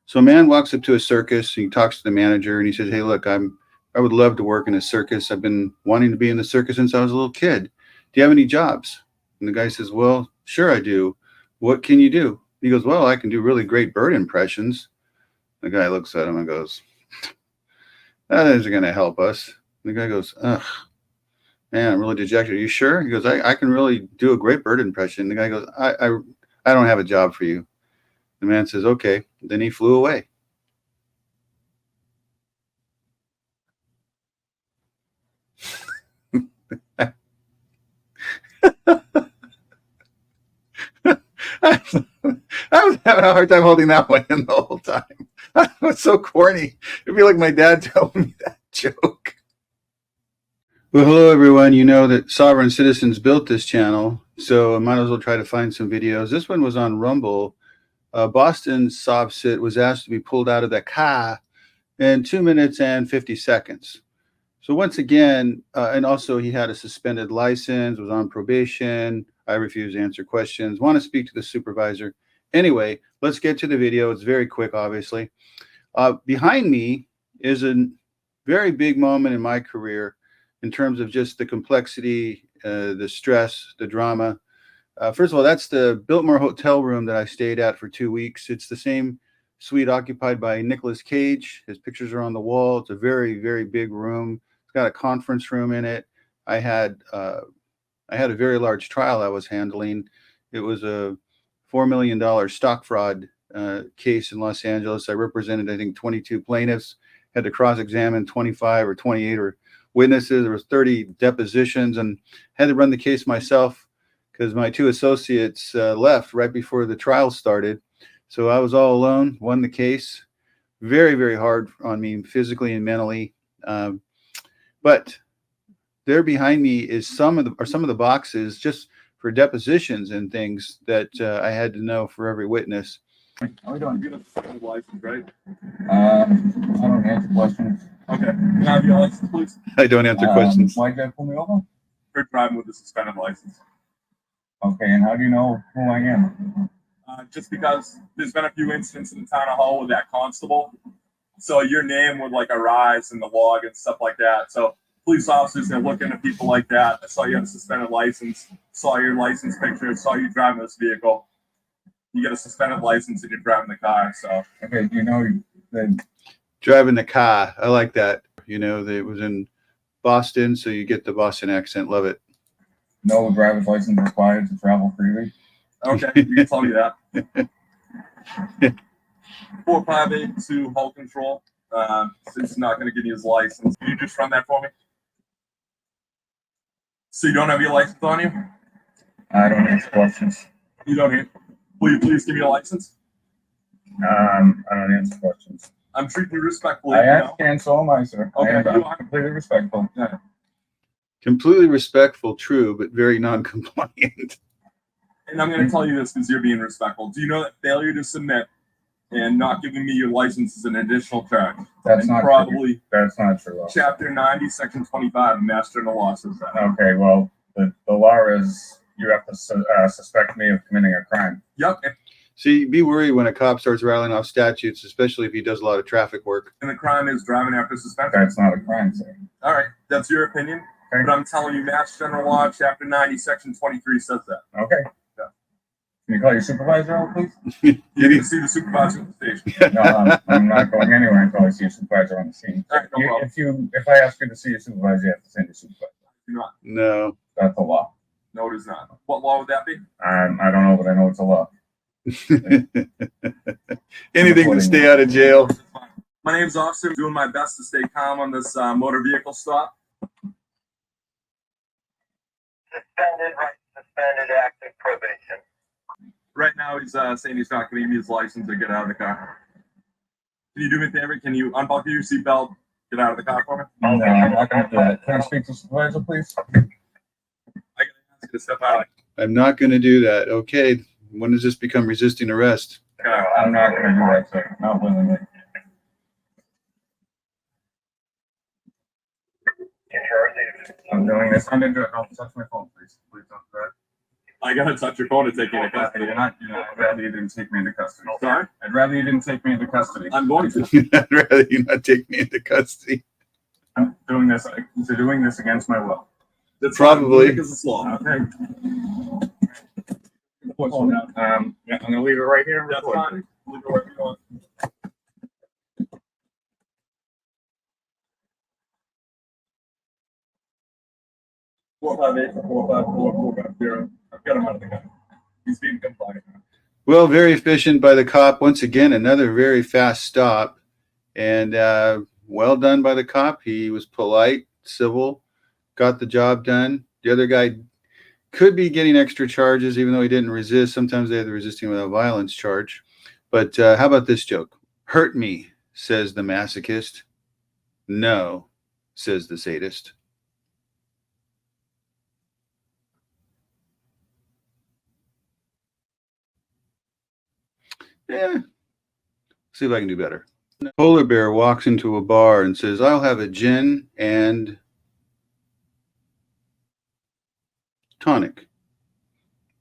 So a man walks up to a circus and he talks to the manager and he says, "Hey, look, I would love to work in a circus. I've been wanting to be in the circus since I was a little kid. Do you have any jobs?" And the guy says, "Well, sure I do. What can you do?" He goes, "Well, I can do really great bird impressions." The guy looks at him and goes, "That isn't going to help us." And the guy goes, "Ugh, man, I'm really dejected. Are you sure?" He goes, I can really do a great bird impression." The guy goes, I don't have a job for you." The man says, "Okay." Then he flew away. I was having a hard time holding that one in the whole time. It's so corny. It'd be like my dad telling me that joke. Well, hello everyone. You know that Sovereign Citizens built this channel, so I might as well try to find some videos. This one was on Rumble. Boston Sobsit was asked to be pulled out of the car in 2 minutes and 50 seconds. So once again, and also he had a suspended license, was on probation. I refuse to answer questions. Want to speak to the supervisor. Anyway, let's get to the video. It's very quick, obviously. Behind me is a very big moment in my career in terms of just the complexity, the stress, the drama. First of all, that's the Biltmore hotel room that I stayed at for 2 weeks. It's the same suite occupied by Nicolas Cage. His pictures are on the wall. It's a very, very big room. It's got a conference room in it. I had a very large trial I was handling. It was a $4 million stock fraud case in Los Angeles. I represented, I think, 22 plaintiffs, had to cross-examine 25 or 28 or witnesses. There was 30 depositions, and had to run the case myself because my two associates left right before the trial started. So I was all alone, won the case. Very, very hard on me physically and mentally. But there behind me is some of the boxes just for depositions and things that I had to know for every witness. How are we doing? You have a license, right? I don't answer questions. Okay. Can I have your license, please? I don't answer questions. Why did you pull me over? For driving with a suspended license. Okay, and how do you know who I am? Just because there's been a few incidents in the town hall with that constable. So your name would like arise in the log and stuff like that. So police officers, they're looking at people like that. I saw you had a suspended license, saw your license picture, saw you driving this vehicle. You get a suspended license and you're driving the car. So okay, you know that driving the car. I like that. You know, it was in Boston, so you get the Boston accent. Love it. No driver's license required to travel freely. Okay, you can tell me that. 4582 hull control. Since he's not going to give you his license, can you just run that for me? So you don't have your license on you? I don't answer questions. You don't answer. Will you please give me a license? I don't answer questions. I'm treating you respectfully. I ask, and so am I, sir. Okay, I'm completely respectful. Yeah. Completely respectful, true, but very non-compliant. And I'm going to tell you this because you're being respectful. Do you know that failure to submit and not giving me your license is an additional charge? That's not probably true. That's not true. Chapter 90, Section 25 of Master and the Law says that. Okay, well, the law is you have to suspect me of committing a crime. Yep. See, be worried when a cop starts rattling off statutes, especially if he does a lot of traffic work. And the crime is driving after suspension. That's not a crime, sir. All right, that's your opinion. Okay. But I'm telling you, Mass General Law, Chapter 90, Section 23 says that. Okay. Yeah. Can you call your supervisor out, please? You're going to see the supervisor at the station. No, I'm not going anywhere until I see a supervisor on the scene. All right, no problem. If I ask you to see your supervisor, you have to send your supervisor. Do not. No. That's a law. No, it is not. What law would that be? I don't know, but I know it's a law. Anything to stay out of jail. My name's Officer. I'm doing my best to stay calm on this motor vehicle stop. Suspended active probation. Right now, he's saying he's not going to give me his license or get out of the car. Can you do me a favor? Can you unbuckle your seatbelt, get out of the car for me? No, I'm not going to do that. Can I speak to the supervisor, please? I got to ask you to step out. I'm not going to do that. Okay. When does this become resisting arrest? No, I'm not going to do that, sir. Not willingly. I'm doing this. I'm going to do it. Don't touch my phone, please. Please don't do that. I gotta touch your phone to take you into custody. I'd rather you didn't take me into custody. Sorry? I'd rather you didn't take me into custody. I'm going to. I'd rather you not take me into custody. I'm doing this. You're doing this against my will. That's Probably. because it's law. Okay. Yeah, I'm gonna leave it right here. That's fine. Leave it wherever you want. Four five eight 454 I've got him out of the gun. He's being compliant. Well, very efficient by the cop. Once again, another very fast stop. And well done by the cop. He was polite, civil, got the job done. The other guy could be getting extra charges, even though he didn't resist. Sometimes they have the resisting without violence charge. But how about this joke? Hurt me, says the masochist. No, says the sadist. Yeah, see if I can do better. Polar bear walks into a bar and says, I'll have a gin and tonic.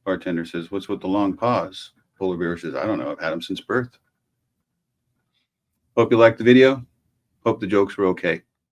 Bartender says, what's with the long pause? Polar bear says, I don't know. I've had them since birth. Hope you liked the video. Hope the jokes were okay.